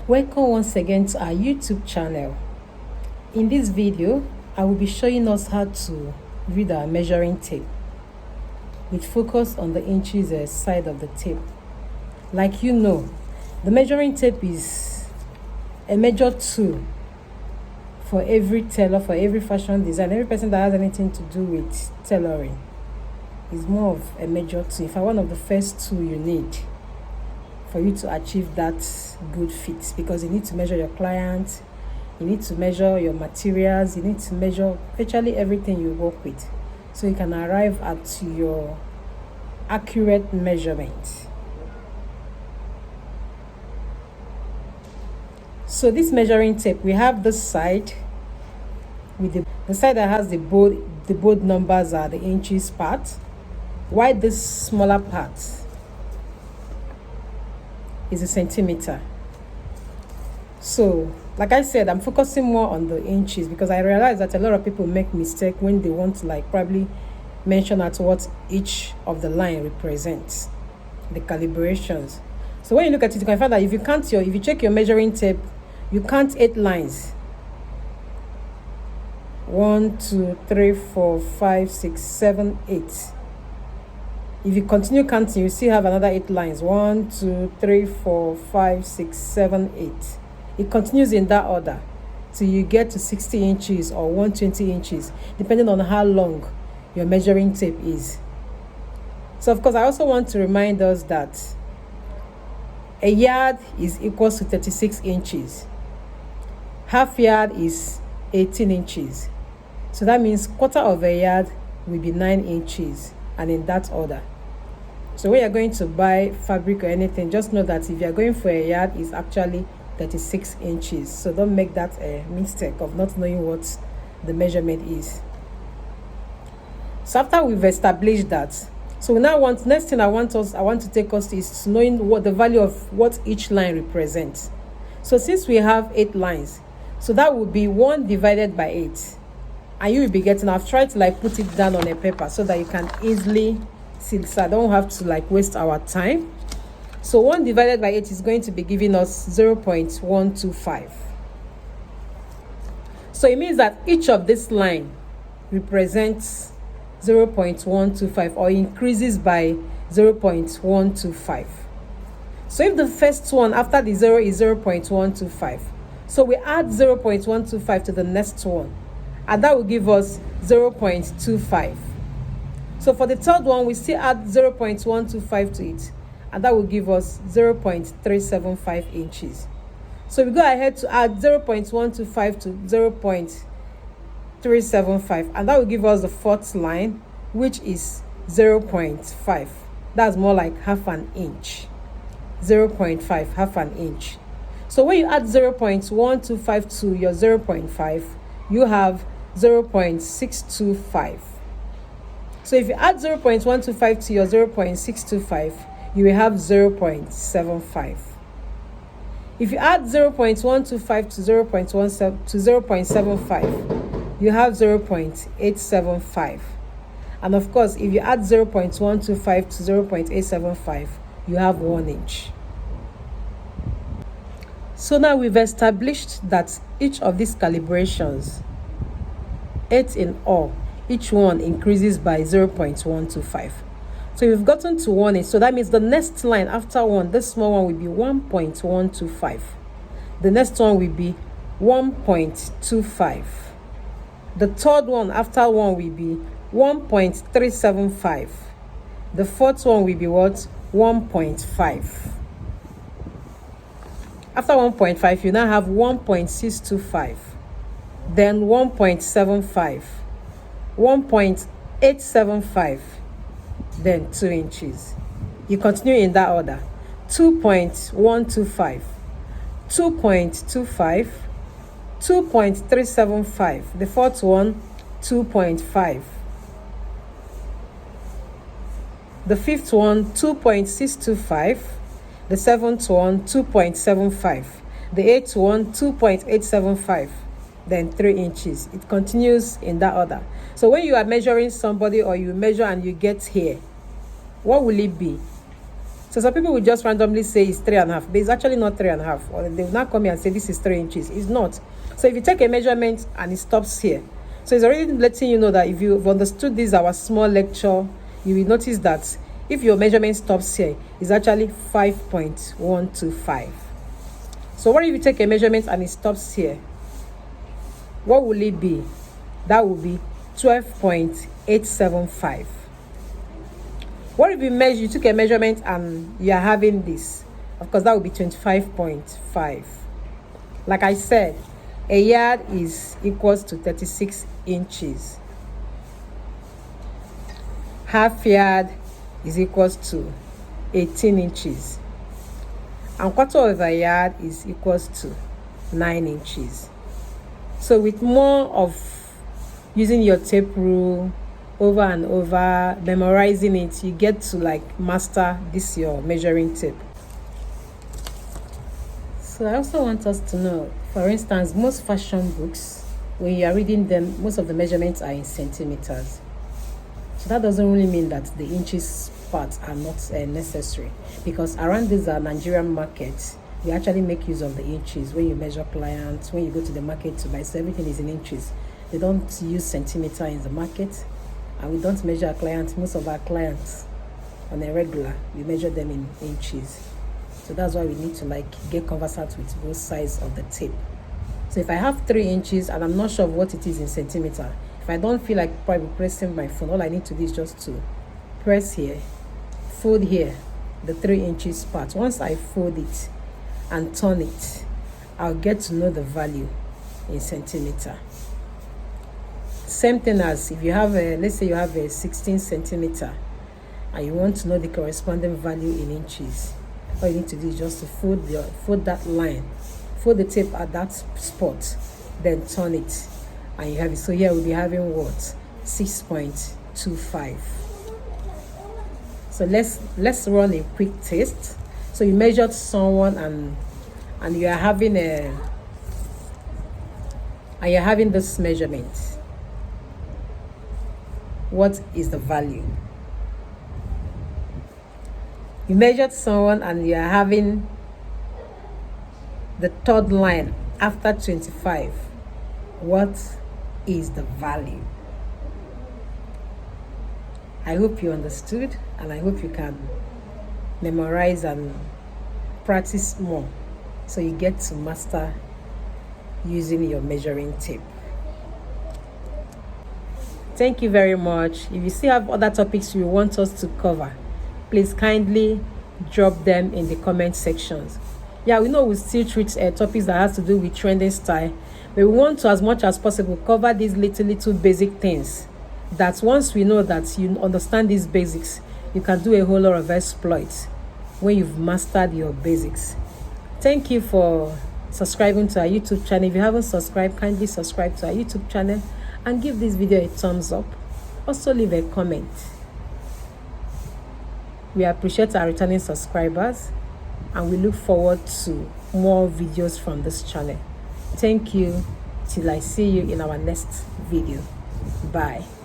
Welcome once again to our YouTube channel. In this video, I will be showing us how to read our measuring tape with focus on the inches side of the tape. Like you know, the measuring tape is a major tool for every tailor, for every fashion design, every person that has anything to do with tailoring. Is more of a major tool. In fact, one of the first tool you need for you to achieve that good fit, because you need to measure your client, you need to measure your materials, you need to measure virtually everything you work with, so you can arrive at your accurate measurement. So this measuring tape, we have this side with the side that has the bold numbers are the inches part, while this smaller part is a centimeter. So like I said, I'm focusing more on the inches because I realize that a lot of people make mistake when they want to probably mention at what each of the line represents, the calibrations. So when you look at it, you can find that if you check your measuring tape, you count 8 lines. 1 2 3 4 5 6 7 8. If you continue counting, you still have another 8 lines. 1 2 3 4 5 6 7 8. It continues in that order till you get to 60 inches or 120 inches, depending on how long your measuring tape is. So of course, I also want to remind us that a yard is equals to 36 inches. Half yard is 18 inches. So that means quarter of a yard will be 9 inches, and in that order. So when you're going to buy fabric or anything, just know that if you're going for a yard, it's actually 36 inches. So don't make that a mistake of not knowing what the measurement is. So after we've established that, so we now next thing I want to take us is to knowing what the value of what each line represents. So since we have 8 lines, so that would be 1 divided by 8. And you will be getting, I've tried to put it down on a paper so that you can easily see, so I don't have to waste our time. So 1 divided by 8 is going to be giving us 0.125. So it means that each of this line represents 0.125 or increases by 0.125. So if the first one after the 0 is 0.125, so we add 0.125 to the next one, and that will give us 0.25. So for the third one, we still add 0.125 to it, and that will give us 0.375 inches. So we go ahead to add 0.125 to 0.375, and that will give us the fourth line, which is 0.5. That's more like half an inch. 0.5, half an inch. So when you add 0.125 to your 0.5, you have 0.625. So if you add 0.125 to your 0.625, you will have 0.75. If you add 0.125 to 0.75, you have 0.875. And of course, if you add 0.125 to 0.875, you have 1 inch. So now we've established that each of these calibrations, 8 in all, each one increases by 0.125. So we've gotten to 1 inch. So that means the next line after 1, this small one will be 1.125. The next one will be 1.25. The third one after 1 will be 1.375. The fourth one will be what? 1.5. After 1.5, you now have 1.625, then 1.75, 1.875, then 2 inches. You continue in that order. 2.125, 2.25, 2.375. The fourth one, 2.5. The fifth one, 2.625. The seventh one, 2.75. The eighth one, 2.875. Then 3 inches. It continues in that order. So when you are measuring somebody, or you measure and you get here, what will it be? So some people will just randomly say it's 3.5, but it's actually not 3.5. Or they will not come here and say this is 3 inches. It's not. So if you take a measurement and it stops here, so it's already letting you know that if you've understood this, our small lecture, you will notice that if your measurement stops here, it's actually 5.125. So what if you take a measurement and it stops here? What will it be? That will be 12.875. What if you took a measurement and you are having this? Of course, that would be 25.5. Like I said, a yard is equals to 36 inches. Half yard is equals to 18 inches. And quarter of a yard is equals to 9 inches. So with more of using your tape rule over and over, memorizing it, you get to like master this your measuring tape. So I also want us to know, for instance, most fashion books, when you are reading them, most of the measurements are in centimeters. So that doesn't really mean that the inches parts are not necessary, because around this Nigerian market, we actually make use of the inches when you measure clients, when you go to the market to buy. So everything is in inches. They don't use centimeter in the market, and we don't measure our clients. Most of our clients on a regular, we measure them in inches. So that's why we need to like get conversant with both sides of the tape. So if I have 3 inches and I'm not sure of what it is in centimeter, if I don't feel like probably pressing my phone, all I need to do is just to press here, fold here, the 3 inches part. Once I fold it and turn it, I'll get to know the value in centimeter. Same thing as if you have let's say you have a 16 centimeter and you want to know the corresponding value in inches. All you need to do is just to fold that line, fold the tape at that spot, then turn it, and you have it. So here we'll be having what? 6.25. So let's run a quick test. So you measured someone and you are having this measurement. What is the value? You measured someone and you are having the third line after 25. What is the value? I hope you understood, and I hope you can memorize and practice more so you get to master using your measuring tape. Thank you very much. If you still have other topics you want us to cover, please kindly drop them in the comment sections. Yeah, we know we still treat topics that has to do with trending style, but we want to, as much as possible, cover these little basic things that once we know that you understand these basics, you can do a whole lot of exploits when you've mastered your basics. Thank you for subscribing to our YouTube channel. If you haven't subscribed, kindly subscribe to our YouTube channel and give this video a thumbs up. Also leave a comment. We appreciate our returning subscribers, and we look forward to more videos from this channel. Thank you. Till I see you in our next video. Bye.